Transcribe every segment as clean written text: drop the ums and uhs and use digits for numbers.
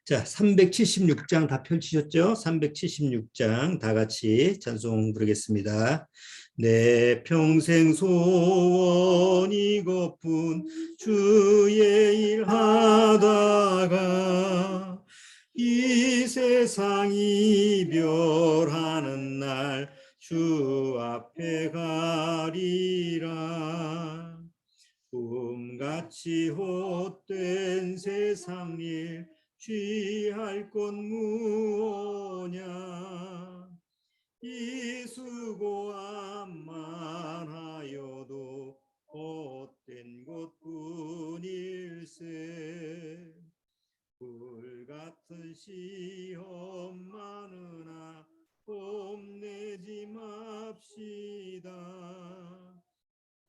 자, 376장 다 펼치셨죠? 376장 다 같이 찬송 부르겠습니다. 내 평생 소원 이것뿐 주의 일 하다가 이 세상 이별하는 날 주 앞에 가리라. 꿈같이 헛된 세상 일 취할 것 무엇냐. 이 수고함만 하여도 헛된 것뿐일세. 불같은 시험 많으나 뽐내지 맙시다.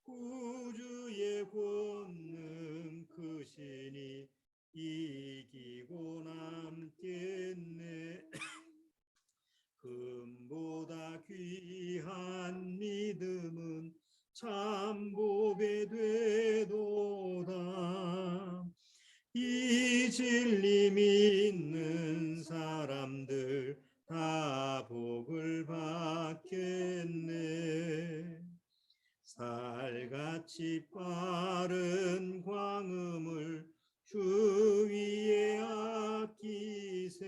구주의 권능 크시니 이기고 남겠네. 금보다 귀한 믿음은 참 보배 되도다. 이 진리 믿는 사람들 다 복을 받겠네. 살같이 빠른 광음을 주 위에 아끼세.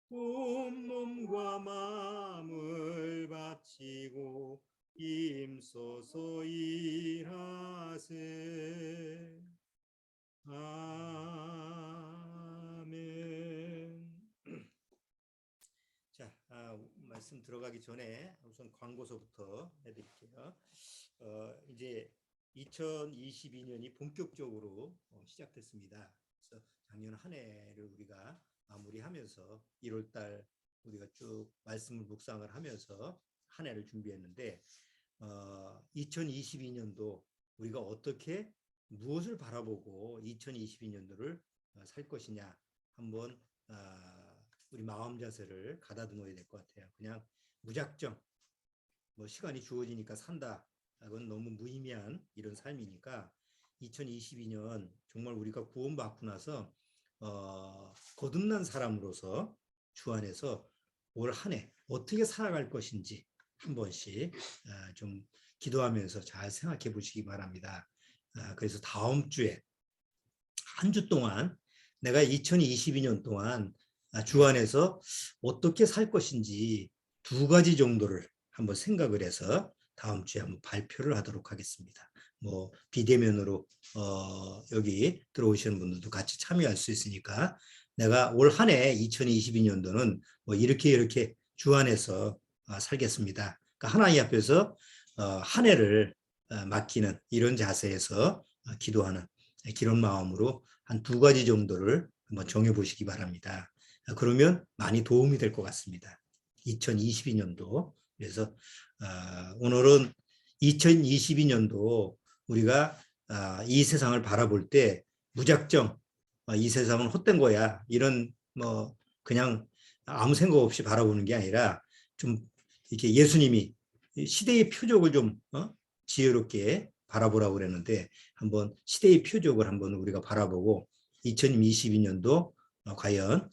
온몸과 마음을 바치고 힘써서 일하세. 아멘. 자, 말씀 들어가기 전에 우선 광고서부터 해드릴게요. 이제 2022년이 본격적으로 시작됐습니다. 그래서 작년 한 해를 우리가 마무리하면서 1월달 우리가 쭉 말씀을 묵상을 하면서 한 해를 준비했는데 2022년도 우리가 어떻게 무엇을 바라보고 2022년도를 살 것이냐 한번 우리 마음 자세를 가다듬어야 될 것 같아요. 그냥 무작정 뭐 시간이 주어지니까 산다. 그건 너무 무의미한 이런 삶이니까 2022년 정말 우리가 구원받고 나서 거듭난 사람으로서 주 안에서 올 한 해 어떻게 살아갈 것인지 한 번씩 좀 기도하면서 잘 생각해 보시기 바랍니다. 그래서 다음 주에 한 주 동안 내가 2022년 동안 주 안에서 어떻게 살 것인지 두 가지 정도를 한번 생각을 해서 다음 주에 한번 발표를 하도록 하겠습니다. 뭐 비대면으로 여기 들어오시는 분들도 같이 참여할 수 있으니까 내가 올 한 해 2022년도는 뭐 이렇게 주 안에서 살겠습니다. 그러니까 하나님 앞에서 한 해를 맡기는 이런 자세에서 기도하는 그런 마음으로 한 두 가지 정도를 한번 정해 보시기 바랍니다. 그러면 많이 도움이 될 것 같습니다. 2022년도. 그래서 오늘은 2022년도 우리가 이 세상을 바라볼 때 무작정 이 세상은 헛된 거야 이런 뭐 그냥 아무 생각 없이 바라보는 게 아니라 좀 이렇게 예수님이 시대의 표적을 좀 지혜롭게 바라보라고 그랬는데 한번 시대의 표적을 한번 우리가 바라보고 2022년도 과연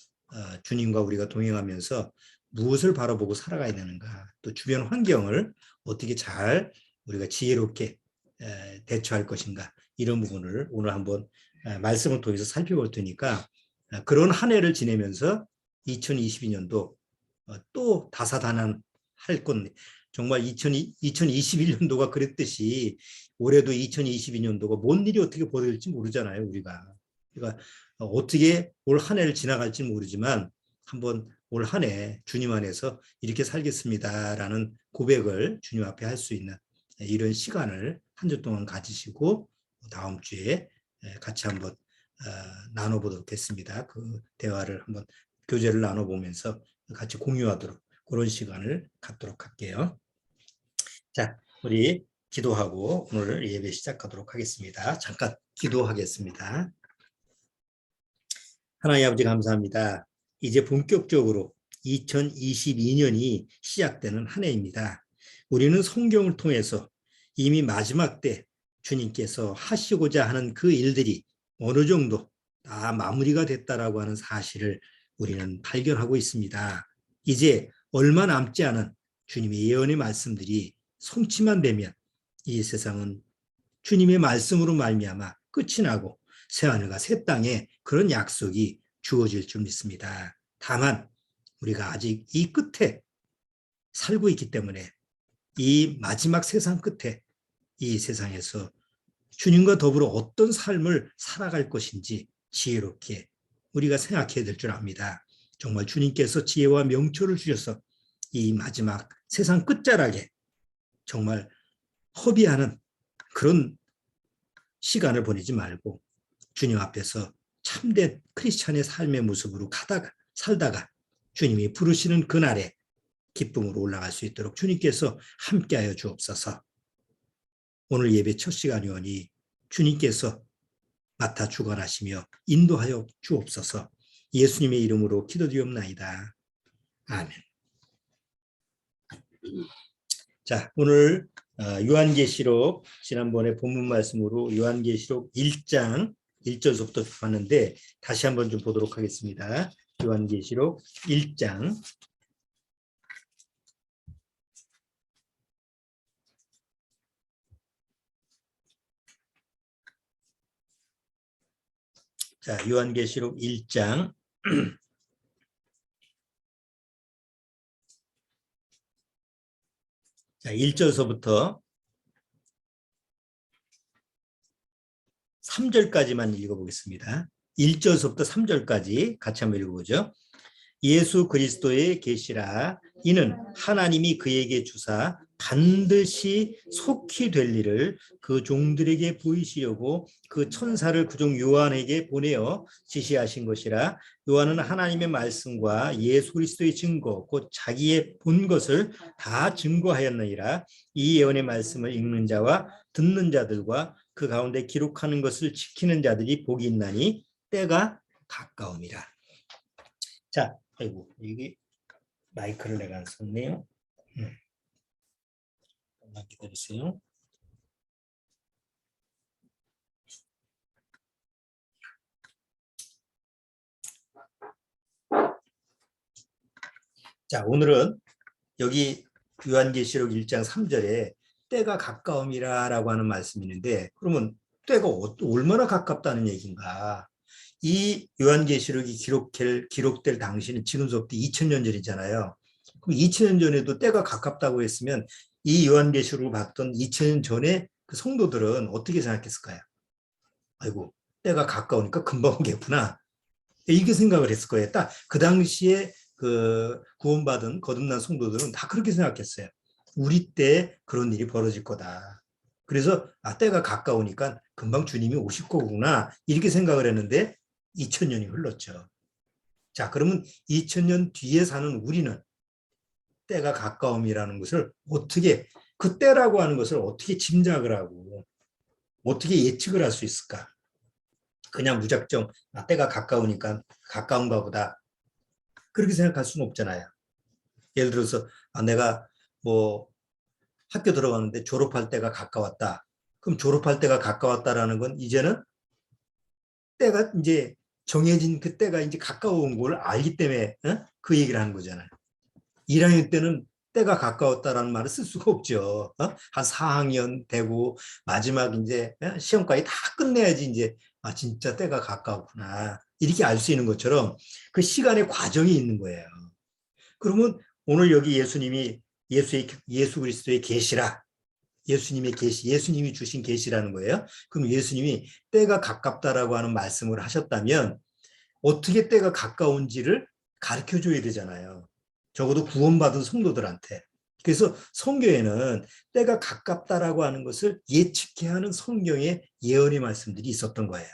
주님과 우리가 동행하면서 무엇을 바라보고 살아가야 되는가, 또 주변 환경을 어떻게 잘 우리가 지혜롭게 대처할 것인가, 이런 부분을 오늘 한번 말씀을 통해서 살펴볼 테니까 그런 한 해를 지내면서 2022년도 또 다사다난할 건 정말 2021년도가 그랬듯이 올해도 2022년도가 뭔 일이 어떻게 벌어질지 모르잖아요, 우리가. 그러니까 어떻게 올 한 해를 지나갈지 모르지만 한번 올 한 해 주님 안에서 이렇게 살겠습니다라는 고백을 주님 앞에 할 수 있는 이런 시간을 한 주 동안 가지시고 다음 주에 같이 한번 나눠보도록 하겠습니다. 그 대화를 한번 교제를 나눠보면서 같이 공유하도록 그런 시간을 갖도록 할게요. 자, 우리 기도하고 오늘 예배 시작하도록 하겠습니다. 잠깐 기도하겠습니다. 하나님 아버지 감사합니다. 이제 본격적으로 2022년이 시작되는 한 해입니다. 우리는 성경을 통해서 이미 마지막 때 주님께서 하시고자 하는 그 일들이 어느 정도 다 마무리가 됐다라고 하는 사실을 우리는 발견하고 있습니다. 이제 얼마 남지 않은 주님의 예언의 말씀들이 성취만 되면 이 세상은 주님의 말씀으로 말미암아 끝이 나고 새하늘과 새 땅에 그런 약속이 주어질 줄 믿습니다. 다만 우리가 아직 이 끝에 살고 있기 때문에 이 마지막 세상 끝에 이 세상에서 주님과 더불어 어떤 삶을 살아갈 것인지 지혜롭게 우리가 생각해야 될 줄 압니다. 정말 주님께서 지혜와 명철을 주셔서 이 마지막 세상 끝자락에 정말 허비하는 그런 시간을 보내지 말고 주님 앞에서 참된 크리스찬의 삶의 모습으로 살다가 주님이 부르시는 그날에 기쁨으로 올라갈 수 있도록 주님께서 함께하여 주옵소서. 오늘 예배 첫 시간이오니 주님께서 맡아 주관하시며 인도하여 주옵소서. 예수님의 이름으로 기도드리옵나이다. 아멘. 자, 오늘 요한계시록 지난번에 본문 말씀으로 요한계시록 1장 1절부터 봤는데 다시 한번 좀 보도록 하겠습니다. 요한계시록 1장 자, 요한계시록 1장 자, 1절서부터 3절까지만 읽어보겠습니다. 1절서부터 3절까지 같이 한번 읽어보죠. 예수 그리스도의 계시라 이는 하나님이 그에게 주사 반드시 속히 될 일을 그 종들에게 보이시려고 그 천사를 그 종 요한에게 보내어 지시하신 것이라. 요한은 하나님의 말씀과 예수 그리스도의 증거 곧 자기의 본 것을 다 증거하였느니라. 이 예언의 말씀을 읽는 자와 듣는 자들과 그 가운데 기록하는 것을 지키는 자들이 복이 있나니 때가 가까움이라. 자, 아이고 이게 마이크를 내가 안 썼네요. 잠깐만 기다리세요. 자, 오늘은 여기 요한계시록 1장 3절에 때가 가까움이라고 하는 말씀이 있는데 그러면 때가 얼마나 가깝다는 얘기인가? 이 요한계시록이 기록될 당시는 지금서부터 2000년 전이잖아요. 그럼 2000년 전에도 때가 가깝다고 했으면 이 요한계시록을 봤던 2000년 전에 그 성도들은 어떻게 생각했을까요? 아이고, 때가 가까우니까 금방 오겠구나. 이렇게 생각을 했을 거예요. 딱 그 당시에 그 구원받은 거듭난 성도들은 다 그렇게 생각했어요. 우리 때 그런 일이 벌어질 거다. 그래서 때가 가까우니까 금방 주님이 오실 거구나 이렇게 생각을 했는데 2000년이 흘렀죠. 자, 그러면 2000년 뒤에 사는 우리는 때가 가까움이라는 것을 어떻게 그 때라고 하는 것을 어떻게 짐작을 하고 어떻게 예측을 할 수 있을까? 그냥 무작정 때가 가까우니까 가까운가 보다 그렇게 생각할 수는 없잖아요. 예를 들어서 내가 뭐 학교 들어가는데 졸업할 때가 가까웠다. 그럼 졸업할 때가 가까웠다라는 건 이제는 때가 이제 정해진 그 때가 이제 가까운 걸 알기 때문에 그 얘기를 하는 거잖아요. 1학년 때는 때가 가까웠다라는 말을 쓸 수가 없죠. 한 4학년 되고 마지막 이제 시험까지 다 끝내야지 이제 진짜 때가 가까웠구나 이렇게 알 수 있는 것처럼 그 시간의 과정이 있는 거예요. 그러면 오늘 여기 예수님이 예수 그리스도의 계시라 예수님의 계시 예수님이 주신 계시라는 거예요. 그럼 예수님이 때가 가깝다라고 하는 말씀을 하셨다면 어떻게 때가 가까운지를 가르쳐 줘야 되잖아요. 적어도 구원받은 성도들한테. 그래서 성경에는 때가 가깝다라고 하는 것을 예측해야 하는 성경의 예언의 말씀들이 있었던 거예요.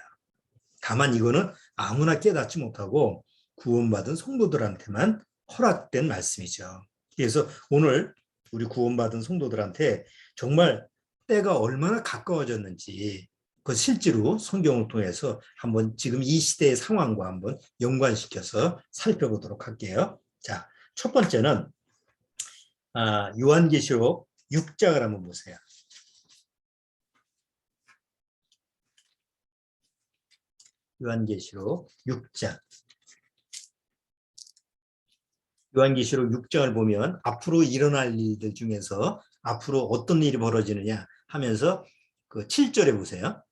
다만 이거는 아무나 깨닫지 못하고 구원받은 성도들한테만 허락된 말씀이죠. 그래서 오늘 우리 구원받은 성도들한테 정말 때가 얼마나 가까워졌는지 그 실제로 성경을 통해서 한번 지금 이 시대의 상황과 한번 연관시켜서 살펴보도록 할게요. 자, 첫 번째는 요한계시록 6장을 한번 보세요. 요한계시록 6장. 요한계시록 6장을 보면 앞으로 일어날 일들 중에서 앞으로 어떤 일이 벌어지느냐 하면서 그 7절에 보세요.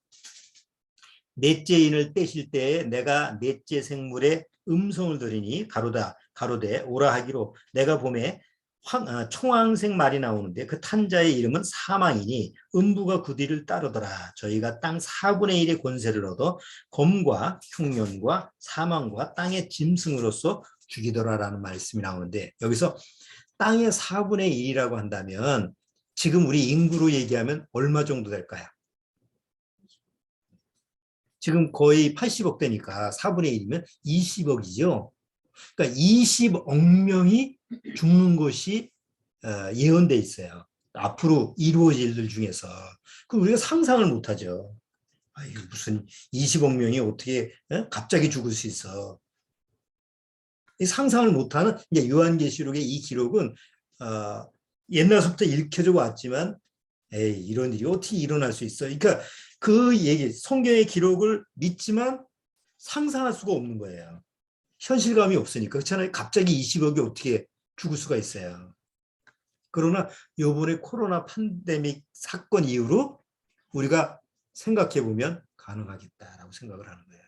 넷째 인을 떼실 때에 내가 넷째 생물의 음성을 들으니 가로되 오라 하기로 내가 봄에 청황색 말이 나오는데 그 탄자의 이름은 사망이니 음부가 그 뒤를 따르더라. 저희가 땅 4분의 1의 권세를 얻어 검과 흉년과 사망과 땅의 짐승으로서 죽이더라라는 말씀이 나오는데 여기서 땅의 4분의 1이라고 한다면 지금 우리 인구로 얘기하면 얼마 정도 될까요? 지금 거의 80억 되니까 4분의 1이면 20억이죠. 그러니까 20억 명이 죽는 것이 예언돼 있어요. 앞으로 이루어질 일 중에서. 그럼 우리가 상상을 못하죠. 이거 무슨 20억 명이 어떻게 갑자기 죽을 수 있어. 상상을 못하는 이제 요한계시록의 이 기록은 옛날부터 읽혀져 왔지만 에이 이런 일이 어떻게 일어날 수 있어. 그러니까 그 얘기 성경의 기록을 믿지만 상상할 수가 없는 거예요. 현실감이 없으니까. 그렇잖아요. 갑자기 20억이 어떻게 죽을 수가 있어요. 그러나 이번에 코로나 팬데믹 사건 이후로 우리가 생각해 보면 가능하겠다라고 생각을 하는 거예요.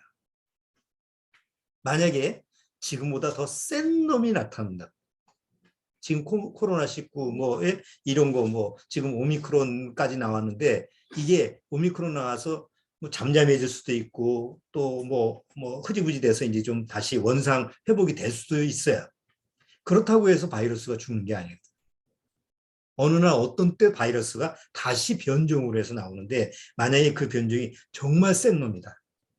만약에 지금보다 더 센 놈이 나타난다. 지금 코로나19 뭐 이런 거 뭐 지금 오미크론까지 나왔는데 이게 오미크론 나와서 뭐 잠잠해질 수도 있고 또 뭐 흐지부지 돼서 이제 좀 다시 원상 회복이 될 수도 있어요. 그렇다고 해서 바이러스가 죽는 게 아니에요. 어느 날 어떤 때 바이러스가 다시 변종으로 해서 나오는데 만약에 그 변종이 정말 센 놈이다.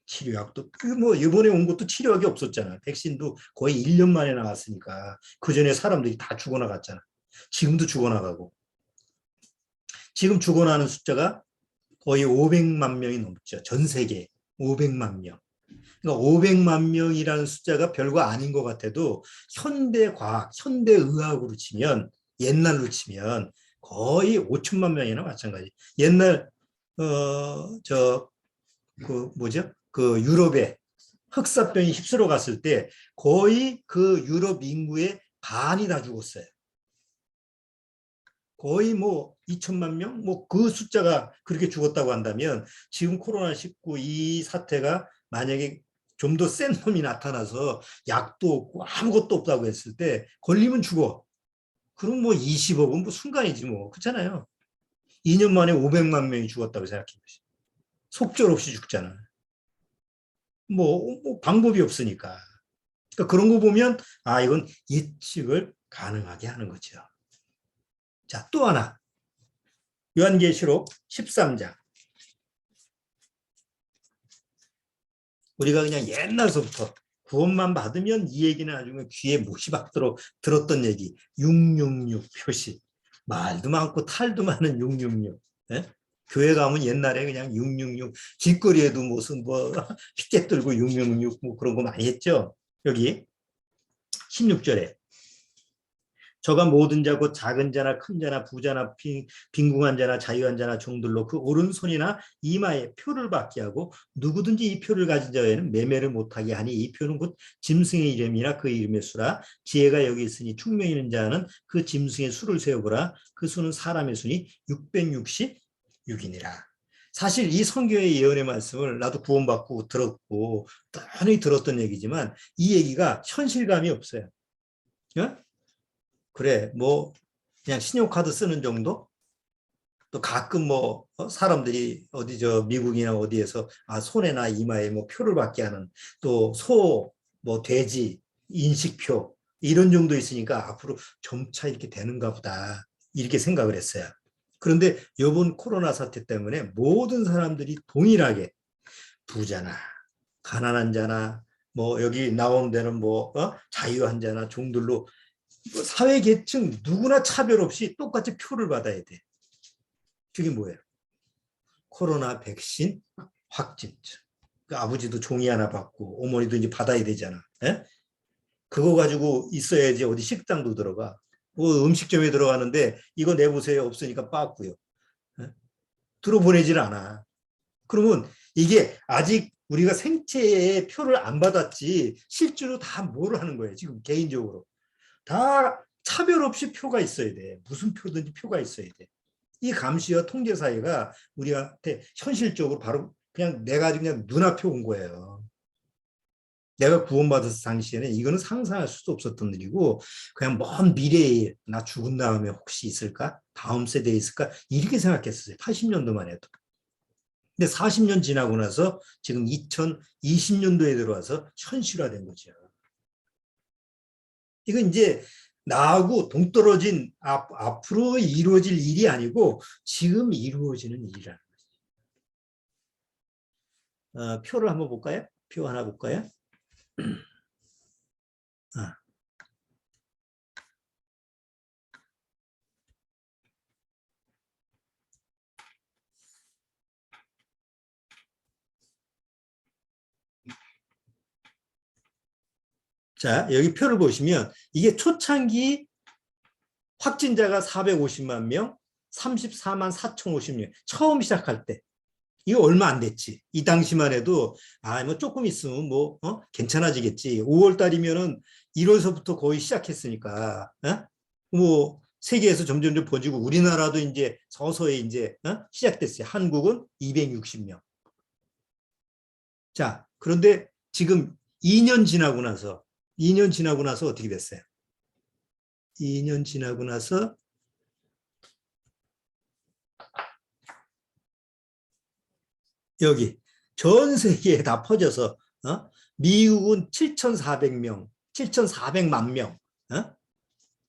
치료약도 뭐 이번에 온 것도 치료약이 없었잖아. 백신도 거의 1년 만에 나왔으니까 그 전에 사람들이 다 죽어나갔잖아. 지금도 죽어나가고 지금 죽어나는 숫자가 거의 500만 명이 넘죠. 전 세계 500만 명. 그러니까 500만 명이라는 숫자가 별거 아닌 것 같아도 현대 과학, 현대 의학으로 치면 옛날로 치면 거의 5천만 명이나 마찬가지. 옛날 그 유럽에 흑사병이 휩쓸어 갔을 때 거의 그 유럽 인구의 반이 다 죽었어요. 거의 뭐 2천만 명? 뭐 그 숫자가 그렇게 죽었다고 한다면 지금 코로나19 이 사태가 만약에 좀 더 센 놈이 나타나서 약도 없고 아무것도 없다고 했을 때 걸리면 죽어. 그럼 뭐 20억은 뭐 순간이지 뭐. 그렇잖아요. 2년 만에 500만 명이 죽었다고 생각해 보시죠. 속절없이 죽잖아. 뭐 방법이 없으니까. 그러니까 그런 거 보면 이건 예측을 가능하게 하는 거죠. 자, 또 하나. 요한계시록 13장. 우리가 그냥 옛날서부터 구원만 받으면 이 얘기는 아주 귀에 못이 박도록 들었던 얘기. 666 표시. 말도 많고 탈도 많은 666. 예? 교회 가면 옛날에 그냥 666 길거리에도 무슨 피켓 들고 666 뭐 그런 거 많이 했죠. 여기 16절에 저가 모든 자 곧 작은 자나 큰 자나 부자나 빈궁한 자나 자유한 자나 종들로 그 오른손이나 이마에 표를 받게 하고 누구든지 이 표를 가진 자에는 매매를 못하게 하니 이 표는 곧 짐승의 이름이나 그 이름의 수라. 지혜가 여기 있으니 총명 있는 자는 그 짐승의 수를 세우거라. 그 수는 사람의 수니 666이니라. 사실 이 성경의 예언의 말씀을 나도 구원받고 들었고 많이 들었던 얘기지만 이 얘기가 현실감이 없어요. 어? 그래 뭐 그냥 신용카드 쓰는 정도? 또 가끔 사람들이 어디 미국이나 어디에서 손에나 이마에 표를 받게 하는 또 소, 돼지, 인식표 이런 정도 있으니까 앞으로 점차 이렇게 되는가 보다 이렇게 생각을 했어요. 그런데 이번 코로나 사태 때문에 모든 사람들이 동일하게 부자나 가난한 자나 여기 나오는 데는 자유한 자나 종들로 사회 계층 누구나 차별 없이 똑같이 표를 받아야 돼. 그게 뭐예요? 코로나 백신 확진증. 그 아버지도 종이 하나 받고 어머니도 이제 받아야 되잖아. 에? 그거 가지고 있어야지 어디 식당도 들어가. 음식점에 들어가는데 이거 내보세요 없으니까 빠꾸요. 들어보내질 않아. 그러면 이게 아직 우리가 생체의 표를 안 받았지 실제로 다 뭘 하는 거예요. 지금 개인적으로. 다 차별 없이 표가 있어야 돼. 무슨 표든지 표가 있어야 돼. 이 감시와 통제 사회가 우리한테 현실적으로 바로 그냥 내가 그냥 눈앞에 온 거예요. 내가 구원받았을 당시에는 이거는 상상할 수도 없었던 일이고 그냥 먼 미래에 나 죽은 다음에 혹시 있을까? 다음 세대에 있을까? 이렇게 생각했어요. 80년도만 해도. 근데 40년 지나고 나서 지금 2020년도에 들어와서 현실화된 거죠. 이건 이제 나하고 동떨어진 앞으로 이루어질 일이 아니고 지금 이루어지는 일이라는 거죠. 표를 한번 볼까요? 표 하나 볼까요? 아. 자, 여기 표를 보시면 이게 초창기 확진자가 450만 명, 34만 4,050명. 처음 시작할 때. 이거 얼마 안 됐지. 이 당시만 해도 뭐 조금 있으면 괜찮아지겠지. 5월 달이면은 1월서부터 거의 시작했으니까. 뭐 세계에서 점점 퍼지고 우리나라도 이제 서서히 이제 시작됐어요. 한국은 260명. 자, 그런데 지금 2년 지나고 나서 어떻게 됐어요? 2년 지나고 나서 여기 전 세계에 다 퍼져서 미국은 7,400명, 7,400만 명,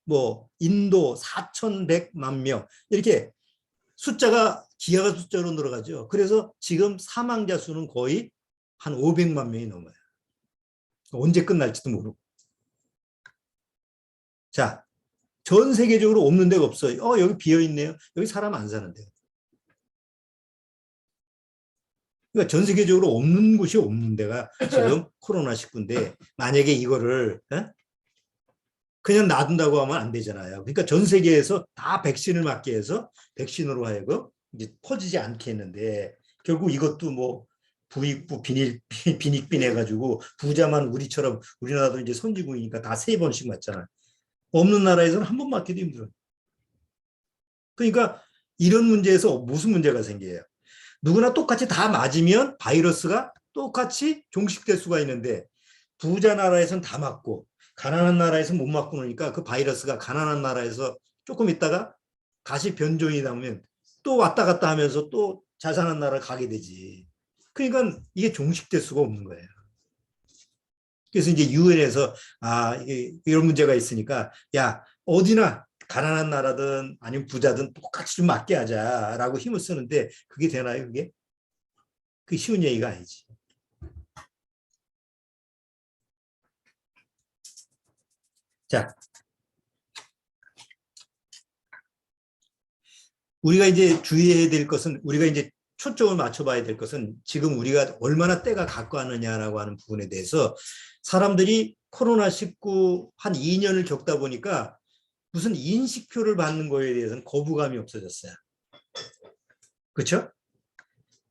뭐 인도 4,100만 명 이렇게 숫자가 기하가 숫자로 늘어가죠. 그래서 지금 사망자 수는 거의 한 500만 명이 넘어요. 언제 끝날지도 모르고. 자, 전 세계적으로 없는 데가 없어요. 여기 비어있네요. 여기 사람 안 사는데요. 그러니까 전 세계적으로 없는 곳이 없는 데가 지금 코로나19인데 만약에 이거를 그냥 놔둔다고 하면 안 되잖아요. 그러니까 전 세계에서 다 백신을 맞게 해서 백신으로 하여금 이제 퍼지지 않게 했는데 결국 이것도 뭐 부익부 빈익빈 해가지고 부자만 우리처럼 우리나라도 이제 선진국이니까 다 3번씩 맞잖아요. 없는 나라에서는 한 번 맞기도 힘들어요. 그러니까 이런 문제에서 무슨 문제가 생겨요? 누구나 똑같이 다 맞으면 바이러스가 똑같이 종식될 수가 있는데 부자 나라에서는 다 맞고 가난한 나라에서 못 맞고 그러니까 그 바이러스가 가난한 나라에서 조금 있다가 다시 변종이 나오면 또 왔다 갔다 하면서 또 잘 사는 나라를 가게 되지. 그러니까 이게 종식될 수가 없는 거예요. 그래서 이제 유엔에서 이게 이런 문제가 있으니까 야 어디나 가난한 나라든 아니면 부자든 똑같이 좀 맞게 하자라고 힘을 쓰는데 그게 되나요? 그게? 그게 쉬운 얘기가 아니지. 자, 우리가 이제 주의해야 될 것은 우리가 이제 초점을 맞춰봐야 될 것은 지금 우리가 얼마나 때가 가까웠느냐라고 하는 부분에 대해서 사람들이 코로나19 한 2년을 겪다 보니까 무슨 인식표를 받는 거에 대해서는 거부감이 없어졌어요. 그렇죠?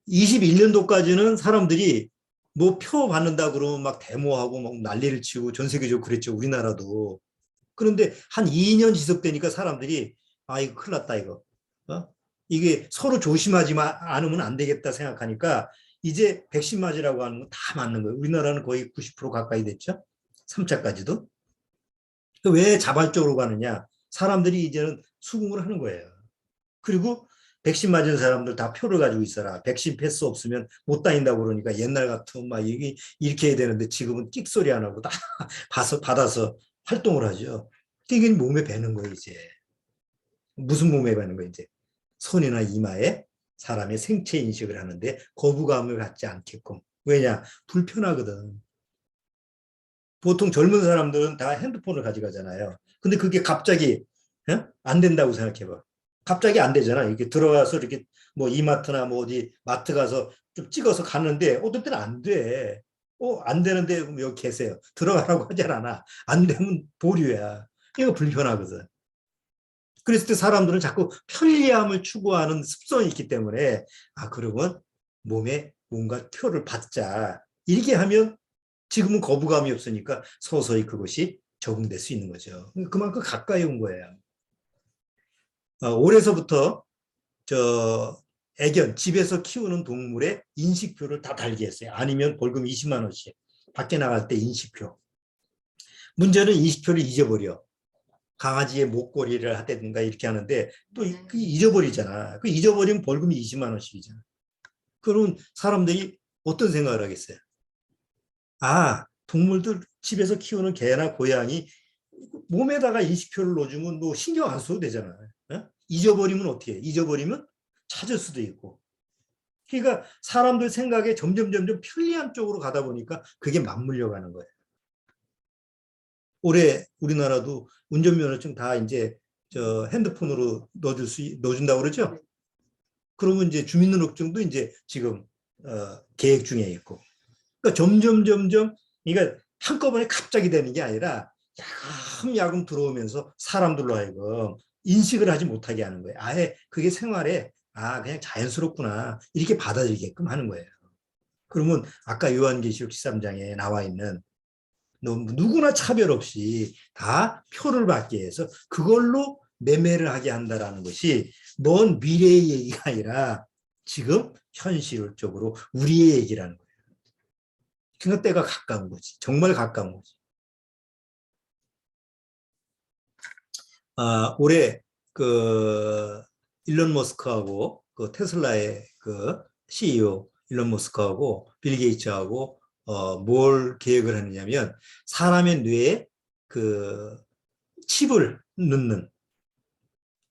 21년도까지는 사람들이 뭐 표 받는다 그러면 막 데모하고 막 난리를 치고 전 세계적으로 그랬죠. 우리나라도. 그런데 한 2년 지속되니까 사람들이 이거 큰일 났다 이거. 이게 서로 조심하지 않으면 안 되겠다 생각하니까 이제 백신 맞으라고 하는 건 다 맞는 거예요. 우리나라는 거의 90% 가까이 됐죠. 3차까지도. 왜 자발적으로 가느냐. 사람들이 이제는 수긍을 하는 거예요. 그리고 백신 맞은 사람들 다 표를 가지고 있어라. 백신 패스 없으면 못 다닌다고 그러니까 옛날 같으면 막 이렇게 해야 되는데 지금은 끽소리 안 하고 다 받아서 활동을 하죠. 이게 몸에 배는 거예요, 이제. 무슨 몸에 배는 거예요, 이제. 손이나 이마에 사람의 생체 인식을 하는데 거부감을 갖지 않게끔. 왜냐? 불편하거든. 보통 젊은 사람들은 다 핸드폰을 가져가잖아요. 근데 그게 갑자기 안 된다고 생각해봐. 갑자기 안 되잖아. 이렇게 들어가서 이렇게 뭐 이마트나 뭐 어디 마트 가서 좀 찍어서 갔는데 어떨 때는 안 돼. 안 되는데 여기 계세요. 들어가라고 하지 않아. 안 되면 보류야. 이거 불편하거든. 그랬을 때 사람들은 자꾸 편리함을 추구하는 습성이 있기 때문에 그러면 몸에 뭔가 표를 받자. 이렇게 하면 지금은 거부감이 없으니까 서서히 그것이 적응될 수 있는 거죠. 그만큼 가까이 온 거예요. 올해서부터 애견, 집에서 키우는 동물의 인식표를 다 달게 했어요. 아니면 벌금 20만 원씩. 밖에 나갈 때 인식표. 문제는 인식표를 잊어버려. 강아지의 목걸이를 하든가 이렇게 하는데 또 잊어버리잖아. 그 잊어버리면 벌금이 20만 원씩이잖아. 그러면 사람들이 어떤 생각을 하겠어요? 아, 동물들 집에서 키우는 개나 고양이 몸에다가 인식표를 넣어주면 뭐 신경 안 써도 되잖아. 잊어버리면 어떻게 해? 잊어버리면 찾을 수도 있고. 그러니까 사람들 생각에 점점 편리한 쪽으로 가다 보니까 그게 맞물려 가는 거예요. 올해 우리나라도 운전면허증 다 이제 핸드폰으로 넣어준다고 그러죠? 그러면 이제 주민등록증도 이제 지금 계획 중에 있고. 그러니까 점점 그러니까 한꺼번에 갑자기 되는 게 아니라 야금야금 들어오면서 사람들로 하여금 인식을 하지 못하게 하는 거예요. 아예 그게 생활에 그냥 자연스럽구나 이렇게 받아들이게끔 하는 거예요. 그러면 아까 요한계시록 13장에 나와 있는 누구나 차별 없이 다 표를 받게 해서 그걸로 매매를 하게 한다라는 것이 먼 미래의 얘기가 아니라 지금 현실적으로 우리의 얘기라는 거예요. 그러니까 때가 가까운 거지. 정말 가까운 거지. 올해 그 일론 머스크하고 그 테슬라의 그 CEO 일론 머스크하고 빌 게이츠하고 뭘 계획을 하느냐면 사람의 뇌에 그 칩을 넣는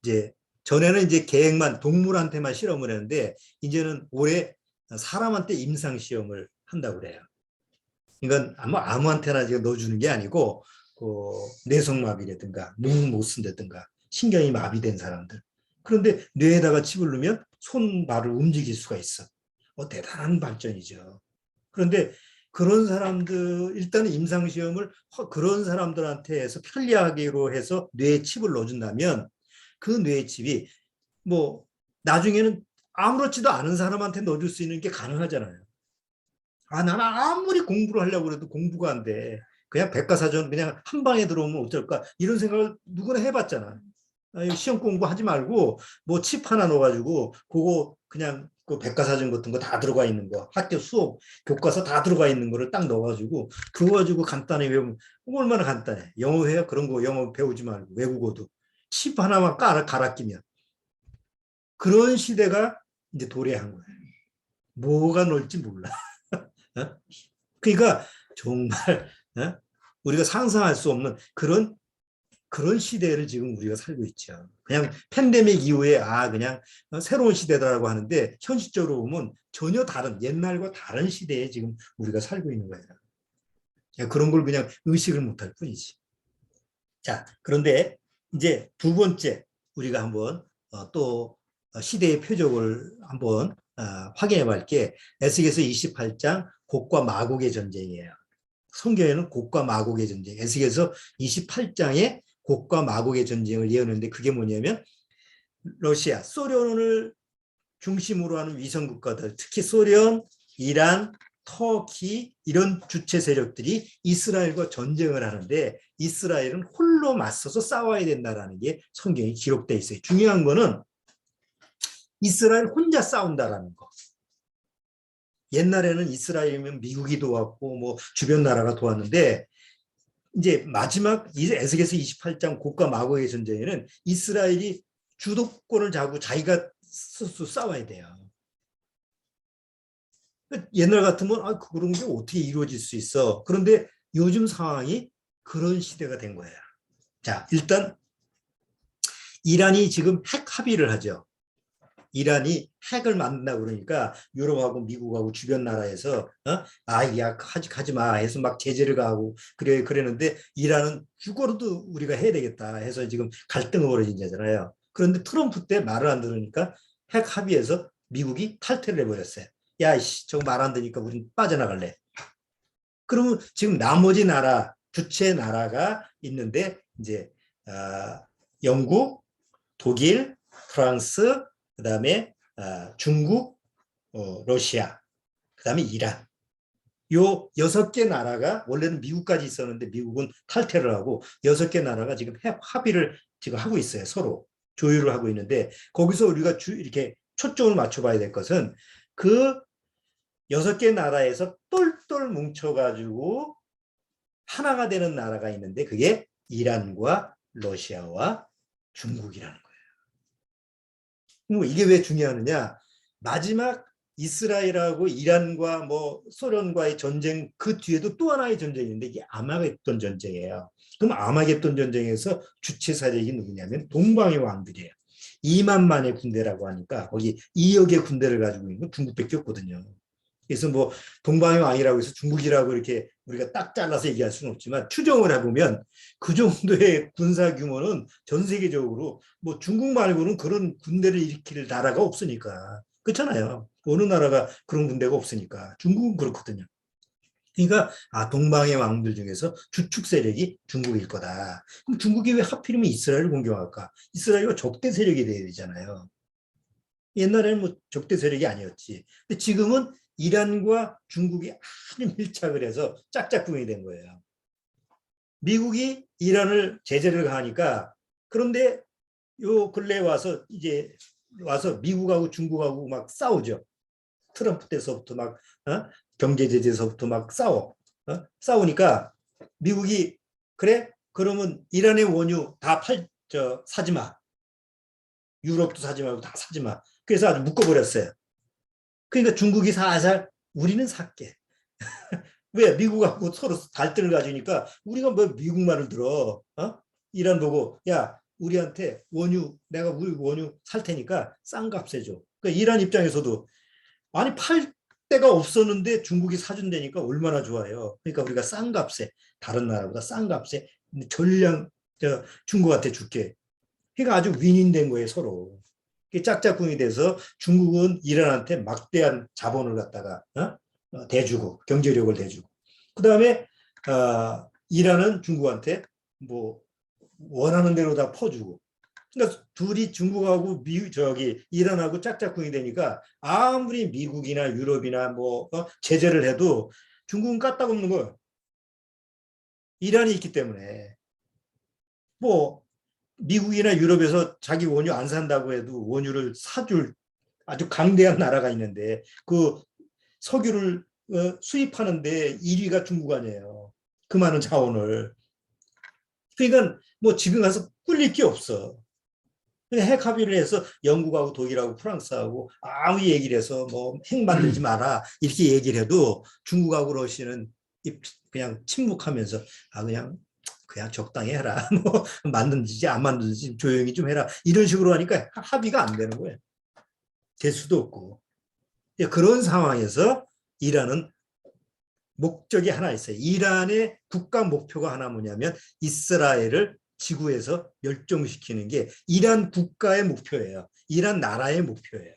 이제 전에는 이제 계획만 동물한테만 실험을 했는데 이제는 올해 사람한테 임상 시험을 한다고 그래요. 이건 아무한테나 지금 넣어주는 게 아니고 그 뇌성마비라든가 몸 못 쓴다든가 신경이 마비된 사람들. 그런데 뇌에다가 칩을 넣으면 손발을 움직일 수가 있어. 대단한 발전이죠. 그런데 그런 사람들 일단은 임상시험을 그런 사람들한테 해서 편리하기로 해서 뇌에 칩을 넣어준다면 그 뇌의 칩이 뭐 나중에는 아무렇지도 않은 사람한테 넣어줄 수 있는 게 가능하잖아요. 나는 아무리 공부를 하려고 해도 공부가 안 돼. 그냥 백과사전 그냥 한 방에 들어오면 어쩔까? 이런 생각을 누구나 해봤잖아. 시험 공부하지 말고 뭐 칩 하나 넣어가지고 그거 그냥 그 백과사전 같은 거 다 들어가 있는 거 학교 수업 교과서 다 들어가 있는 거를 딱 넣어가지고 그거 가지고 간단히 외우면 얼마나 간단해. 영어 해요? 그런 거 영어 배우지 말고 외국어도 칩 하나만 갈아 끼면 그런 시대가 이제 도래한 거예요. 뭐가 놀지 몰라. 그러니까 정말 우리가 상상할 수 없는 그런 시대를 지금 우리가 살고 있죠. 그냥 팬데믹 이후에 그냥 새로운 시대다라고 하는데 현실적으로 보면 전혀 다른 옛날과 다른 시대에 지금 우리가 살고 있는 거예요. 그런 걸 그냥 의식을 못할 뿐이지. 자, 그런데 이제 두 번째 우리가 한번 또 시대의 표적을 한번 확인해 볼 게 에스겔서 28장 곡과 마곡의 전쟁이에요. 성경에는 곡과 마곡의 전쟁, 에스겔서 28장에 곡과 마곡의 전쟁을 예언했는데 그게 뭐냐면 러시아, 소련을 중심으로 하는 위성 국가들, 특히 소련, 이란, 터키 이런 주체 세력들이 이스라엘과 전쟁을 하는데 이스라엘은 홀로 맞서서 싸워야 된다라는 게 성경에 기록되어 있어요. 중요한 거는 이스라엘 혼자 싸운다라는 거. 옛날에는 이스라엘이면 미국이 도왔고 뭐 주변 나라가 도왔는데 이제 마지막 에스겔서 28장 곡과 마곡의 전쟁에는 이스라엘이 주도권을 잡고 자기가 스스로 싸워야 돼요. 옛날 같으면 그런 게 어떻게 이루어질 수 있어. 그런데 요즘 상황이 그런 시대가 된 거예요. 자, 일단 이란이 지금 핵 합의를 하죠. 이란이 핵을 만든다고 그러니까 유럽하고 미국하고 주변 나라에서 야 하지 마 해서 막 제재를 가하고 그랬는데 이란은 죽어도 우리가 해야 되겠다 해서 지금 갈등이 벌어진 거잖아요. 그런데 트럼프 때 말을 안 들으니까 핵 합의에서 미국이 탈퇴를 해버렸어요. 야, 저거 말 안 들으니까 우린 빠져나갈래. 그러면 지금 나머지 나라 주체 나라가 있는데 이제 영국, 독일, 프랑스 그다음에 중국, 러시아, 그다음에 이란. 요 6개 나라가 원래는 미국까지 있었는데 미국은 탈퇴를 하고 6개 나라가 지금 합의를 지금 하고 있어요. 서로 조율을 하고 있는데 거기서 우리가 이렇게 초점을 맞춰봐야 될 것은 그 6개 나라에서 똘똘 뭉쳐가지고 하나가 되는 나라가 있는데 그게 이란과 러시아와 중국이라는 거예요. 이게 왜 중요하느냐? 마지막 이스라엘하고 이란과 뭐 소련과의 전쟁 그 뒤에도 또 하나의 전쟁이 있는데 이게 아마겟돈 전쟁이에요. 그럼 아마겟돈 전쟁에서 주체 세력이 누구냐면 동방의 왕들이에요. 2만만의 군대라고 하니까 거기 2억의 군대를 가지고 있는 건 중국밖에 없거든요. 그래서 뭐 동방의 왕이라고 해서 중국이라고 이렇게 우리가 딱 잘라서 얘기할 수는 없지만 추정을 해보면 그 정도의 군사 규모는 전 세계적으로 뭐 중국 말고는 그런 군대를 일으킬 나라가 없으니까. 그렇잖아요. 어느 나라가 그런 군대가 없으니까. 중국은 그렇거든요. 그러니까 동방의 왕들 중에서 주축 세력이 중국일 거다. 그럼 중국이 왜 하필이면 이스라엘을 공격할까? 이스라엘과 적대 세력이 돼야 되잖아요. 옛날에는 뭐 적대 세력이 아니었지. 근데 지금은 이란과 중국이 아주 밀착을 해서 짝짝꿍이 된 거예요. 미국이 이란을 제재를 가하니까 그런데 요 근래에 와서 이제 와서 미국하고 중국하고 막 싸우죠. 트럼프 때서부터 막 경제 제재서부터 막 싸우니까 미국이 그래 그러면 이란의 원유 다 사지 마. 유럽도 사지 말고 다 사지 마. 그래서 아주 묶어버렸어요. 그러니까 중국이 살살 우리는 살게. 왜 미국하고 서로 갈등을 가지니까 우리가 뭐 미국 말을 들어. 이란 보고 야 우리한테 원유 내가 우리 원유 살 테니까 싼 값에 줘. 그러니까 이란 입장에서도 아니 팔 데가 없었는데 중국이 사준다니까 얼마나 좋아요. 그러니까 우리가 싼 값에 다른 나라보다 싼 값에 전량 중국한테 줄게. 그러니까 아주 윈윈된 거예요 서로. 짝짝꿍이 돼서 중국은 이란한테 막대한 자본을 갖다가 대주고 경제력을 대주고 그 다음에 이란은 중국한테 뭐 원하는 대로 다 퍼주고 그러니까 둘이 중국하고 이란하고 짝짝꿍이 되니까 아무리 미국이나 유럽이나 뭐 제재를 해도 중국은 까딱없는 거예요. 이란이 있기 때문에 뭐 미국이나 유럽에서 자기 원유 안 산다고 해도 원유를 사줄 아주 강대한 나라가 있는데 그 석유를 수입하는데 1위가 중국 아니에요. 그 많은 자원을. 그러니까 뭐 지금 가서 꿀릴 게 없어. 핵 합의를 해서 영국하고 독일하고 프랑스하고 아무 얘기를 해서 뭐 핵 만들지 마라 이렇게 얘기를 해도 중국하고 러시아는 그냥 침묵하면서 그냥 적당히 해라. 뭐 만든지 안 만든지 조용히 좀 해라. 이런 식으로 하니까 합의가 안 되는 거예요. 될 수도 없고. 그런 상황에서 이란은 목적이 하나 있어요. 이란의 국가 목표가 하나 뭐냐면 이스라엘을 지구에서 멸종시키는 게 이란 국가의 목표예요. 이란 나라의 목표예요.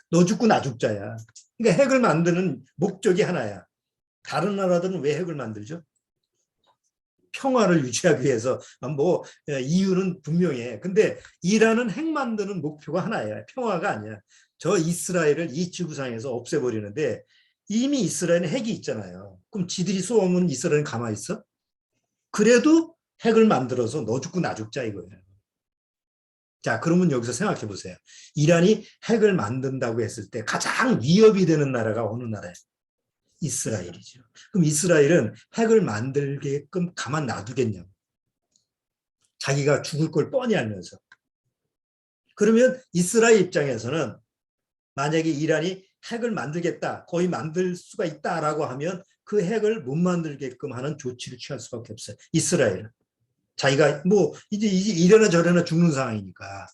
너 죽고 나 죽자야. 그러니까 핵을 만드는 목적이 하나야. 다른 나라들은 왜 핵을 만들죠? 평화를 유지하기 위해서 뭐 이유는 분명해. 근데 이란은 핵 만드는 목표가 하나야. 평화가 아니야. 저 이스라엘을 이 지구상에서 없애버리는데 이미 이스라엘은 핵이 있잖아요. 그럼 지들이 쏘면 이스라엘은 가만히 있어? 그래도 핵을 만들어서 너 죽고 나 죽자 이거예요. 자, 그러면 여기서 생각해 보세요. 이란이 핵을 만든다고 했을 때 가장 위협이 되는 나라가 어느 나라예요? 이스라엘이죠. 그럼 이스라엘은 핵을 만들게끔 가만 놔두겠냐고. 자기가 죽을 걸 뻔히 알면서. 그러면 이스라엘 입장에서는 만약에 이란이 핵을 만들겠다, 거의 만들 수가 있다라고 하면 그 핵을 못 만들게끔 하는 조치를 취할 수밖에 없어요. 이스라엘은. 자기가 뭐 이제 이래나 저래나 죽는 상황이니까.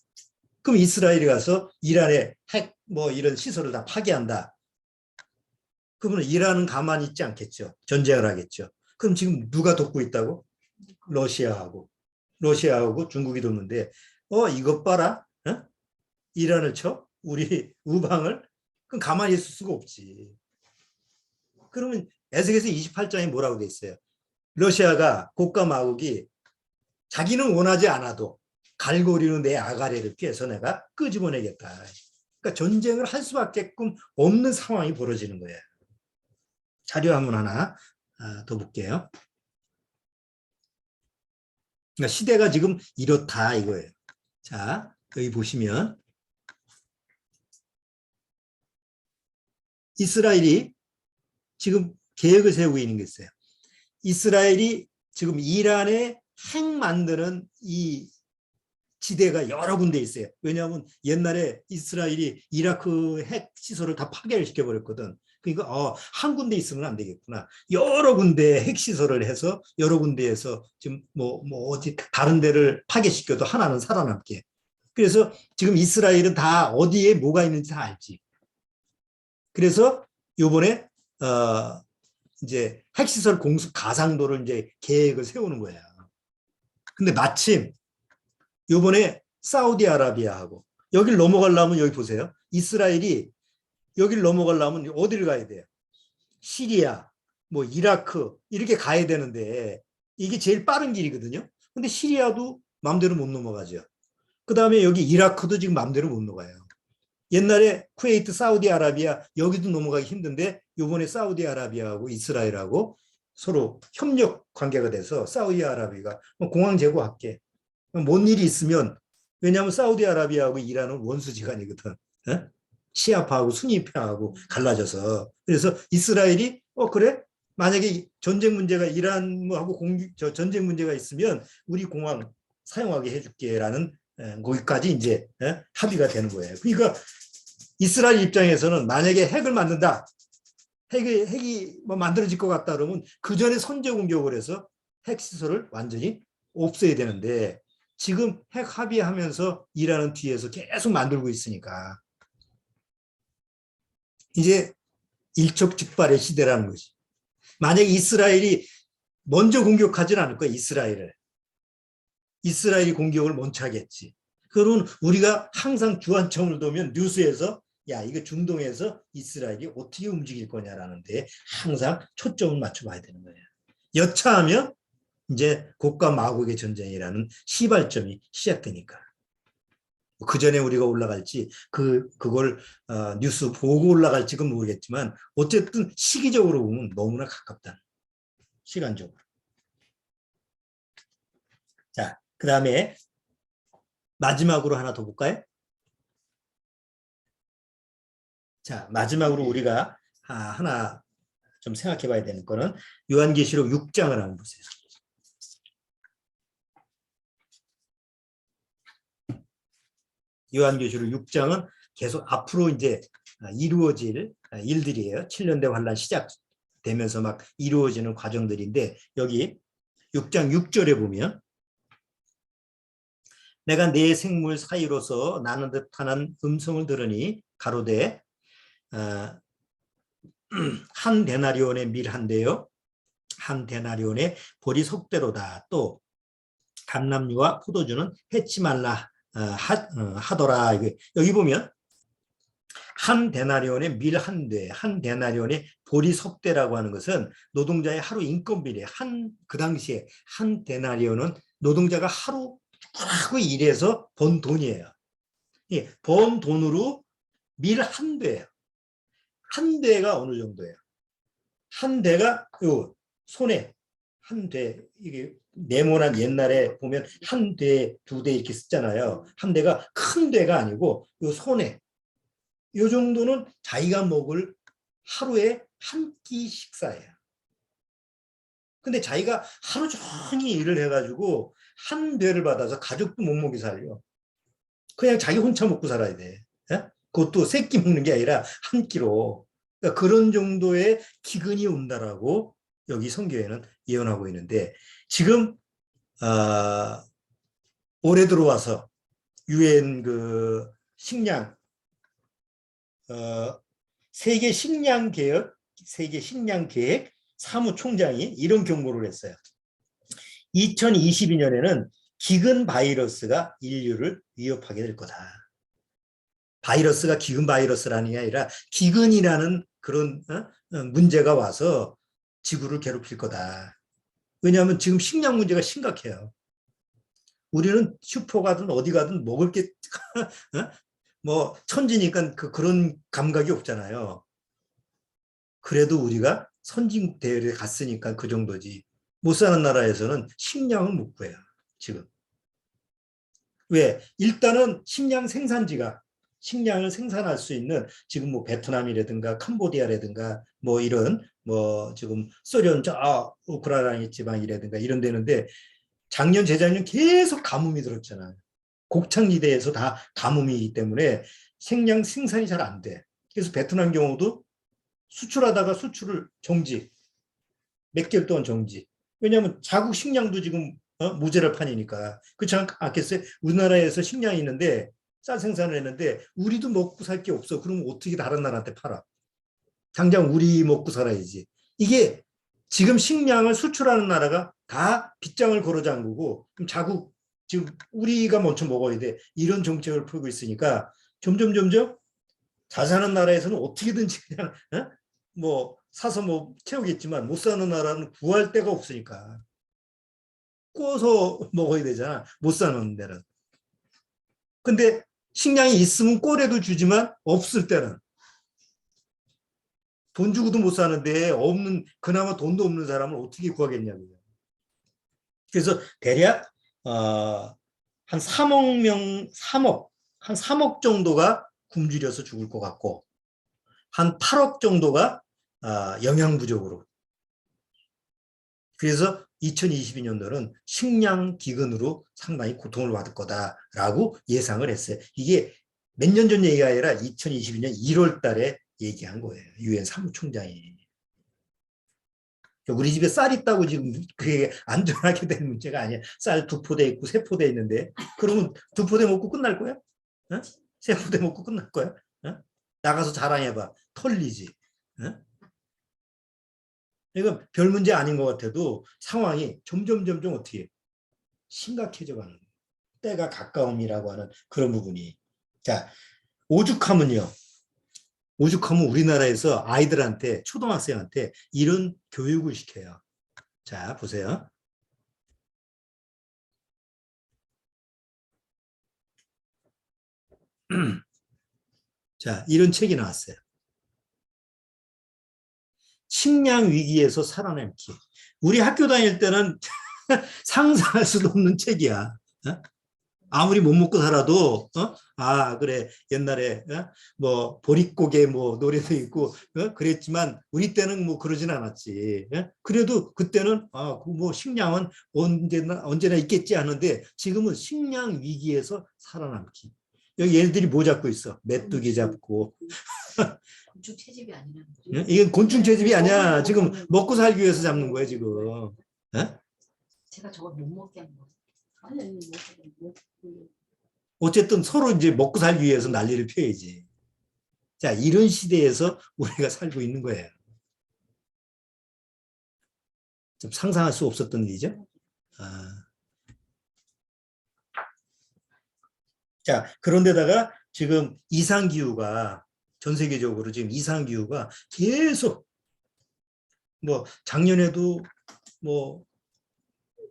그럼 이스라엘이 가서 이란의 핵 뭐 이런 시설을 다 파괴한다. 그러면 이란은 가만히 있지 않겠죠. 전쟁을 하겠죠. 그럼 지금 누가 돕고 있다고? 러시아하고 중국이 돕는데 이것 봐라. 이란을 쳐? 우리 우방을? 그럼 가만히 있을 수가 없지. 그러면 에스겔서 28장에 뭐라고 돼 있어요? 러시아가 고가 마국이 자기는 원하지 않아도 갈고리로 내 아가리를 꿰서 내가 끄집어내겠다. 그러니까 전쟁을 할 수밖에 없는 상황이 벌어지는 거예요. 자료 한번 하나 더 볼게요. 그러니까 시대가 지금 이렇다 이거예요. 자, 여기 보시면 이스라엘이 지금 계획을 세우고 있는 게 있어요. 이스라엘이 지금 이란에 핵 만드는 이 지대가 여러 군데 있어요. 왜냐하면 옛날에 이스라엘이 이라크 핵 시설을 다 파괴를 시켜버렸거든. 그러니까 한 군데 있으면 안 되겠구나. 여러 군데 핵 시설을 해서 여러 군데에서 지금 어디 다른 데를 파괴시켜도 하나는 살아남게. 그래서 지금 이스라엘은 다 어디에 뭐가 있는지 다 알지. 그래서 요번에 이제 핵시설 공습 가상도를 이제 계획을 세우는 거야. 근데 마침 요번에 사우디아라비아하고 여기를 넘어가려면 여기 보세요. 이스라엘이 여기를 넘어가려면 어디를 가야 돼요? 시리아, 이라크 이렇게 가야 되는데 이게 제일 빠른 길이거든요. 근데 시리아도 마음대로 못 넘어가죠. 그 다음에 여기 이라크도 지금 마음대로 못 넘어가요. 옛날에 쿠웨이트, 사우디아라비아 여기도 넘어가기 힘든데 요번에 사우디아라비아하고 이스라엘하고 서로 협력 관계가 돼서 사우디아라비아가 공항 제공할게. 뭔 일이 있으면 왜냐하면 사우디아라비아하고 이란은 원수지간이거든. 시아파하고 수니파하고 갈라져서 그래서 이스라엘이 그래? 만약에 전쟁 문제가 이란하고 전쟁 문제가 있으면 우리 공항 사용하게 해줄게라는 거기까지 이제 합의가 되는 거예요. 그러니까 이스라엘 입장에서는 만약에 핵을 만든다, 핵이 만들어질 것 같다 그러면 그 전에 선제 공격을 해서 핵 시설을 완전히 없애야 되는데 지금 핵 합의하면서 이란은 뒤에서 계속 만들고 있으니까 이제 일촉즉발의 시대라는 거지. 만약에 이스라엘이 먼저 공격하지는 않을 거야. 이스라엘이 공격을 먼저 하겠지. 그러면 우리가 항상 주안점을 두면 뉴스에서 야 이거 중동에서 이스라엘이 어떻게 움직일 거냐라는 데 항상 초점을 맞춰봐야 되는 거예요. 여차하면 이제 곡과 마곡의 전쟁이라는 시발점이 시작되니까. 그 전에 우리가 올라갈지 그걸 뉴스 보고 올라갈지는 모르겠지만 어쨌든 시기적으로 보면 너무나 가깝다. 시간적으로. 자, 그 다음에 마지막으로 하나 더 볼까요? 자, 마지막으로 우리가 하나 좀 생각해 봐야 되는 거는 요한계시록 6장을 한번 보세요. 요한계시록 6장은 계속 앞으로 이제 이루어질 일들이에요. 7년대 환란 시작되면서 막 이루어지는 과정들인데 여기 6장 6절에 보면 내가 네 생물 사이로서 나는 듯하는 음성을 들으니 가로되 한 데나리온의 밀 한 대요 한 데나리온의 보리 속대로다. 또 감람류와 포도주는 해치 말라 하더라. 여기 보면 한 데나리온의 밀 한 대, 한 데나리온의 보리 석대라고 하는 것은 노동자의 하루 인건비래. 그 당시에 한 데나리온은 노동자가 하루 일해서 번 돈이에요. 예, 번 돈으로 밀 한 대예요. 한 대가 어느 정도예요? 한 대가 요 손에 한 대, 이게 네모난 옛날에 보면 한 대, 두 대 이렇게 쓰잖아요. 한 대가 큰 대가 아니고 요 손에 요 정도는 자기가 먹을 하루에 한 끼 식사예요. 근데 자기가 하루 종일 일을 해가지고 한 대를 받아서 가족도 못 먹이 살려. 그냥 자기 혼자 먹고 살아야 돼. 그것도 세 끼 먹는 게 아니라 한 끼로. 그러니까 그런 정도의 기근이 온다라고 여기 성경에는 예언하고 있는데 지금 올해 들어와서 유엔 그 식량 세계 식량 계획 사무총장이 이런 경고를 했어요. 2022년에는 기근 바이러스가 인류를 위협하게 될 거다. 바이러스가 기근 바이러스라는 게 아니라 기근이라는 그런 문제가 와서 지구를 괴롭힐 거다. 왜냐하면 지금 식량 문제가 심각해요. 우리는 슈퍼 가든 어디 가든 먹을 게 뭐 천지니까 그런 감각이 없잖아요. 그래도 우리가 선진국 대열에 갔으니까 그 정도지. 못 사는 나라에서는 식량을 못 구해요. 지금. 왜? 일단은 식량을 생산할 수 있는 지금 뭐 베트남이라든가 캄보디아라든가 뭐 이런 뭐 지금 소련 우크라이나 지방이라든가 이런 데는데 작년 재작년 계속 가뭄이 들었잖아요. 곡창지대에서 다 가뭄이기 때문에 식량 생산이 잘 안 돼. 그래서 베트남 경우도 수출하다가 수출을 정지. 몇 개월 동안 정지. 왜냐하면 자국 식량도 지금 무제를 판이니까. 그렇지 않겠어요? 우리나라에서 식량이 있는데 쌀 생산을 했는데 우리도 먹고 살 게 없어. 그러면 어떻게 다른 나라한테 팔아? 당장 우리 먹고 살아야지. 이게 지금 식량을 수출하는 나라가 다 빗장을 걸어 잠그고 그럼 자국 지금 우리가 먼저 먹어야 돼. 이런 정책을 풀고 있으니까 점점 잘 사는 나라에서는 어떻게든지 그냥 뭐 사서 뭐 채우겠지만 못 사는 나라는 구할 데가 없으니까 구워서 먹어야 되잖아. 못 사는 데는. 근데 식량이 있으면 꼴에도 주지만 없을 때는 돈 주고도 못 사는데 없는 그나마 돈도 없는 사람을 어떻게 구하겠냐고요. 그래서 대략 한 3억 명, 3억, 한 3억 정도가 굶주려서 죽을 것 같고 한 8억 정도가 영양 부족으로. 그래서 2022년도는 식량 기근으로 상당히 고통을 받을 거다라고 예상을 했어요. 이게 몇 년 전 얘기가 아니라 2022년 1월 달에 얘기한 거예요. 유엔 사무총장이. 우리 집에 쌀 있다고 지금 그게 안전하게 된 문제가 아니야. 쌀 2포대 있고 3포대 있는데 그러면 2포대 먹고 끝날 거야? 어? 3포대 먹고 끝날 거야? 어? 나가서 자랑해봐. 털리지. 어? 이건 별 문제 아닌 것 같아도 상황이 점점 어떻게 심각해져 가는 때가 가까움이라고 하는 그런 부분이. 자, 오죽하면 우리나라에서 아이들한테 초등학생한테 이런 교육을 시켜요. 자, 보세요. 자, 이런 책이 나왔어요. 식량 위기에서 살아남기. 우리 학교 다닐 때는 상상할 수도 없는 책이야. 어? 아무리 못 먹고 살아도 그래 옛날에 뭐 보릿고개 뭐 노래도 있고 그랬지만 우리 때는 뭐 그러진 않았지. 그래도 그때는 뭐 식량은 언제나 있겠지 하는데 지금은 식량 위기에서 살아남기. 여기 얘들이 뭐 잡고 있어? 메뚜기 잡고. 곤충 채집이 아니라. 이건 곤충 채집이 아니야. 지금 먹고 살기 위해서 잡는 거야 지금. 제가 저걸 못 먹게 하는 거예요. 어쨌든 서로 이제 먹고 살기 위해서 난리를 펴야지. 자, 이런 시대에서 우리가 살고 있는 거예요. 좀 상상할 수 없었던 일이죠. 자, 그런데다가 지금 이상기후가 전 세계적으로 지금 이상기후가 계속 뭐 작년에도 뭐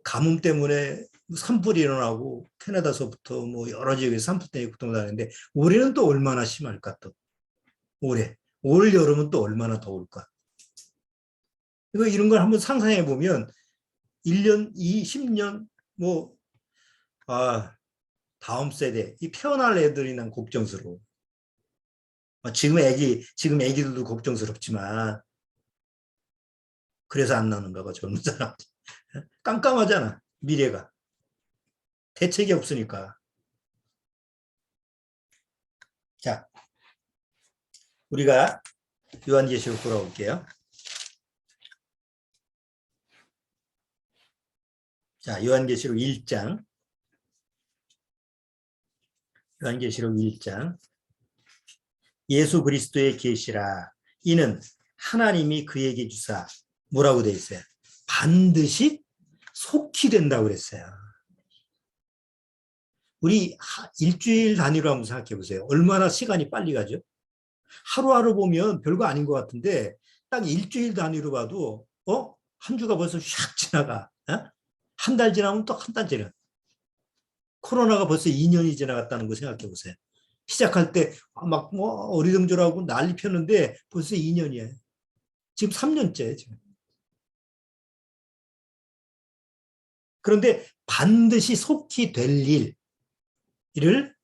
가뭄 때문에 산불이 일어나고 캐나다서부터 뭐 여러 지역에서 산불 때문에 고통당하는데 올해는 또 얼마나 심할까 또. 올 여름은 또 얼마나 더울까. 이런 걸 한번 상상해 보면 1년, 10년 뭐 다음 세대 이 태어날 애들이 난 걱정스러워. 지금 애기들도 걱정스럽지만 그래서 안 나는가 봐 젊은 사람. 깜깜하잖아 미래가. 대책이 없으니까. 자, 우리가 요한계시록 돌아올게요. 자, 요한계시록 1장. 요한계시록 1장. 예수 그리스도의 계시라. 이는 하나님이 그에게 주사 뭐라고 돼 있어요? 반드시 속히 된다고 그랬어요. 우리 일주일 단위로 한번 생각해 보세요. 얼마나 시간이 빨리 가죠? 하루하루 보면 별거 아닌 것 같은데 딱 일주일 단위로 봐도 한 주가 벌써 샥 지나가. 한 달 지나면 또 한 달 지나. 코로나가 벌써 2년이 지나갔다는 거 생각해 보세요. 시작할 때 막 뭐 어리둥절하고 난리 폈는데 벌써 2년이에요. 지금 3년째 지금. 그런데 반드시 속히 될 일을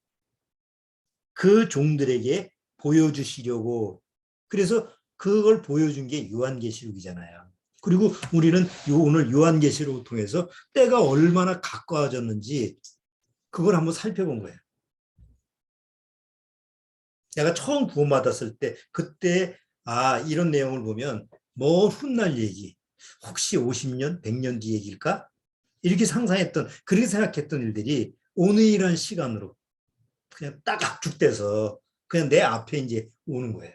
그 종들에게 보여주시려고, 그래서 그걸 보여준 게 요한계시록이잖아요. 그리고 우리는 오늘 요한계시록을 통해서 때가 얼마나 가까워졌는지 그걸 한번 살펴본 거예요. 내가 처음 구원받았을 때 그때 이런 내용을 보면 먼 훗날 얘기, 혹시 50년, 100년 뒤 얘기일까? 이렇게 상상했던, 그렇게 생각했던 일들이 오늘이란 시간으로 그냥 딱 압축돼서 그냥 내 앞에 이제 오는 거예요.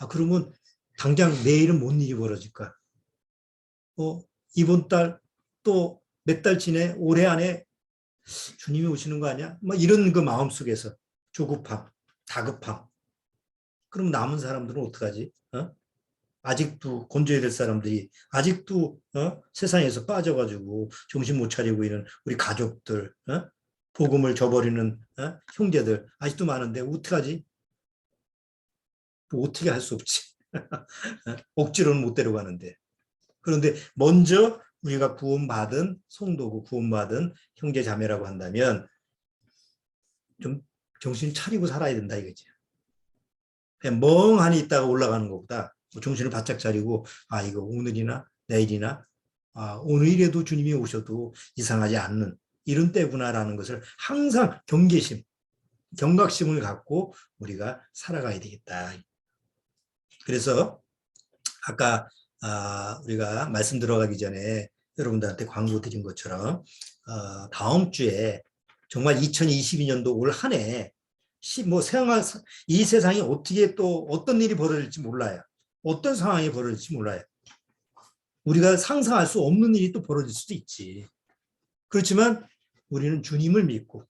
그러면 당장 내일은 뭔 일이 벌어질까? 이번 달 또 몇 달 지내? 올해 안에 주님이 오시는 거 아니야? 뭐 이런 그 마음 속에서 조급함, 다급함. 그럼 남은 사람들은 어떡하지? 아직도 건져야 될 사람들이 아직도 세상에서 빠져가지고 정신 못 차리고 있는 우리 가족들, 복음을 저버리는 형제들 아직도 많은데 어떡하지? 뭐 어떻게 할 수 없지. 억지로는 못 데려가는데. 그런데 먼저 우리가 구원받은 성도고 구원받은 형제 자매라고 한다면 좀 정신 차리고 살아야 된다 이거지. 그냥 멍하니 있다가 올라가는 것보다 정신을 바짝 차리고 이거 오늘이나 내일이나 오늘이라도 주님이 오셔도 이상하지 않는 이런 때구나라는 것을 항상 경계심, 경각심을 갖고 우리가 살아가야 되겠다. 그래서 아까 우리가 말씀 들어가기 전에 여러분들한테 광고 드린 것처럼 다음 주에 정말 2022년도 올 한 해 뭐 생활, 이 세상이 어떻게 또 어떤 일이 벌어질지 몰라요. 어떤 상황이 벌어질지 몰라요. 우리가 상상할 수 없는 일이 또 벌어질 수도 있지. 그렇지만 우리는 주님을 믿고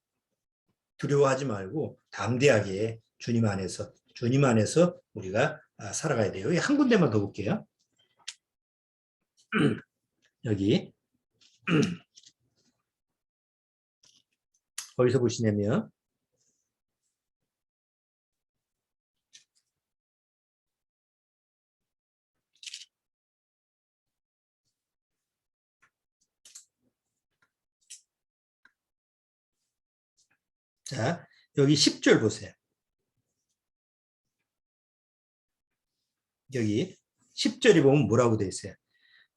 두려워하지 말고 담대하게 주님 안에서 우리가 살아가야 돼요. 한 군데만 더 볼게요. 여기 어디서 보시냐면 자, 여기 10절 보세요. 여기 10절이 보면 뭐라고 되어 있어요?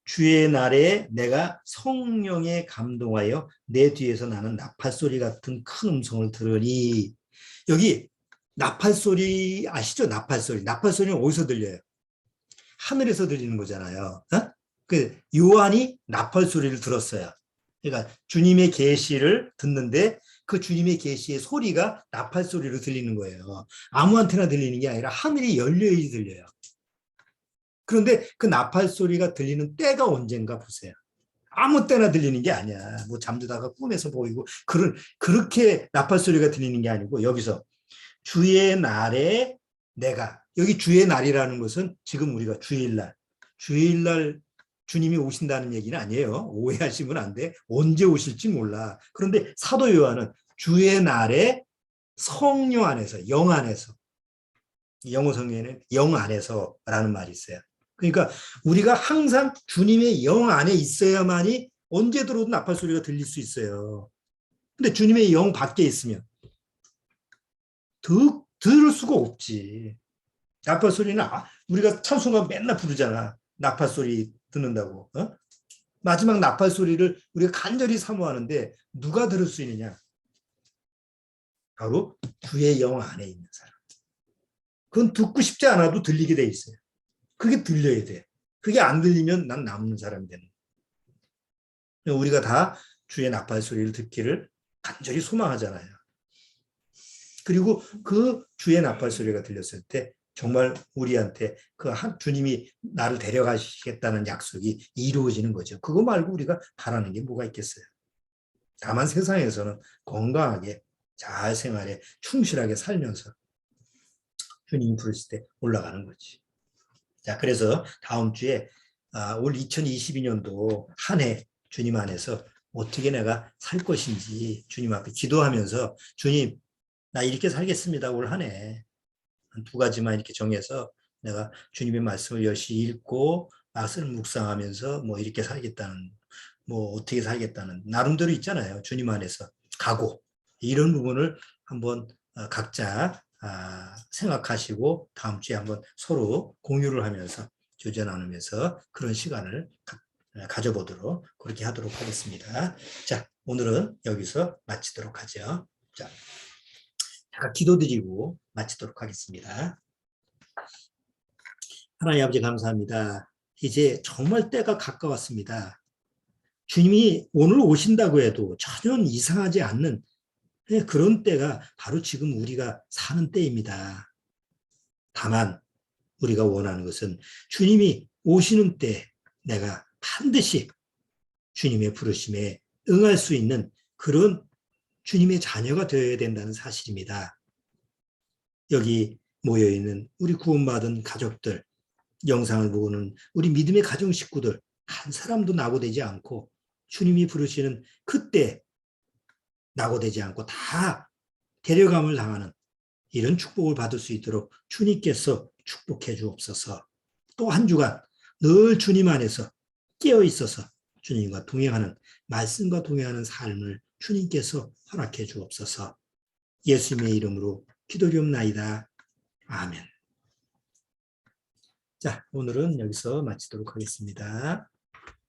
주의 날에 내가 성령에 감동하여 내 뒤에서 나는 나팔소리 같은 큰 음성을 들으니. 여기 나팔소리 아시죠? 나팔소리. 나팔소리는 어디서 들려요? 하늘에서 들리는 거잖아요. 그 요한이 나팔소리를 들었어요. 그러니까 주님의 계시를 듣는데 그 주님의 계시의 소리가 나팔소리로 들리는 거예요. 아무한테나 들리는 게 아니라 하늘이 열려야지 들려요. 그런데 그 나팔 소리가 들리는 때가 언젠가 보세요. 아무 때나 들리는 게 아니야. 뭐 잠들다가 꿈에서 보이고 그렇게 나팔 소리가 들리는 게 아니고 여기서 주의 날에 내가, 여기 주의 날이라는 것은 지금 우리가 주일날 주님이 오신다는 얘기는 아니에요. 오해하시면 안 돼. 언제 오실지 몰라. 그런데 사도 요한은 주의 날에 성령 안에서, 영 안에서, 영어 성경에는 영 안에서라는 말이 있어요. 그러니까 우리가 항상 주님의 영 안에 있어야만이 언제 들어도 나팔 소리가 들릴 수 있어요. 근데 주님의 영 밖에 있으면 들을 수가 없지. 나팔 소리는 우리가 찬송가 맨날 부르잖아. 나팔 소리 듣는다고. 마지막 나팔 소리를 우리가 간절히 사모하는데 누가 들을 수 있느냐? 바로 주의 영 안에 있는 사람. 그건 듣고 싶지 않아도 들리게 돼 있어요. 그게 들려야 돼. 그게 안 들리면 난 남는 사람이 되는 거예요. 우리가 다 주의 나팔 소리를 듣기를 간절히 소망하잖아요. 그리고 그 주의 나팔 소리가 들렸을 때 정말 우리한테 그 주님이 나를 데려가시겠다는 약속이 이루어지는 거죠. 그거 말고 우리가 바라는 게 뭐가 있겠어요. 다만 세상에서는 건강하게 잘 생활해 충실하게 살면서 주님이 부르실 때 올라가는 거지. 자, 그래서 다음 주에 올 2022년도 한 해 주님 안에서 어떻게 내가 살 것인지 주님 앞에 기도하면서 주님 나 이렇게 살겠습니다. 올 한 해. 한 두 가지만 이렇게 정해서 내가 주님의 말씀을 열심히 읽고 말씀을 묵상하면서 뭐 이렇게 살겠다는, 뭐 어떻게 살겠다는 나름대로 있잖아요. 주님 안에서 각오. 이런 부분을 한번 각자 생각하시고 다음 주에 한번 서로 공유를 하면서 교제 나누면서 그런 시간을 가져보도록 그렇게 하도록 하겠습니다. 자, 오늘은 여기서 마치도록 하죠. 자, 잠깐 기도드리고 마치도록 하겠습니다. 하나님 아버지 감사합니다. 이제 정말 때가 가까웠습니다. 주님이 오늘 오신다고 해도 전혀 이상하지 않는 그런 때가 바로 지금 우리가 사는 때입니다. 다만 우리가 원하는 것은 주님이 오시는 때 내가 반드시 주님의 부르심에 응할 수 있는 그런 주님의 자녀가 되어야 된다는 사실입니다. 여기 모여있는 우리 구원받은 가족들, 영상을 보고는 우리 믿음의 가정 식구들 한 사람도 낙오되지 않고 주님이 부르시는 그때 낙오되지 않고 다 데려감을 당하는 이런 축복을 받을 수 있도록 주님께서 축복해 주옵소서. 또 한 주간 늘 주님 안에서 깨어 있어서 주님과 동행하는 말씀과 동행하는 삶을 주님께서 허락해 주옵소서. 예수님의 이름으로 기도리옵나이다. 아멘. 자, 오늘은 여기서 마치도록 하겠습니다.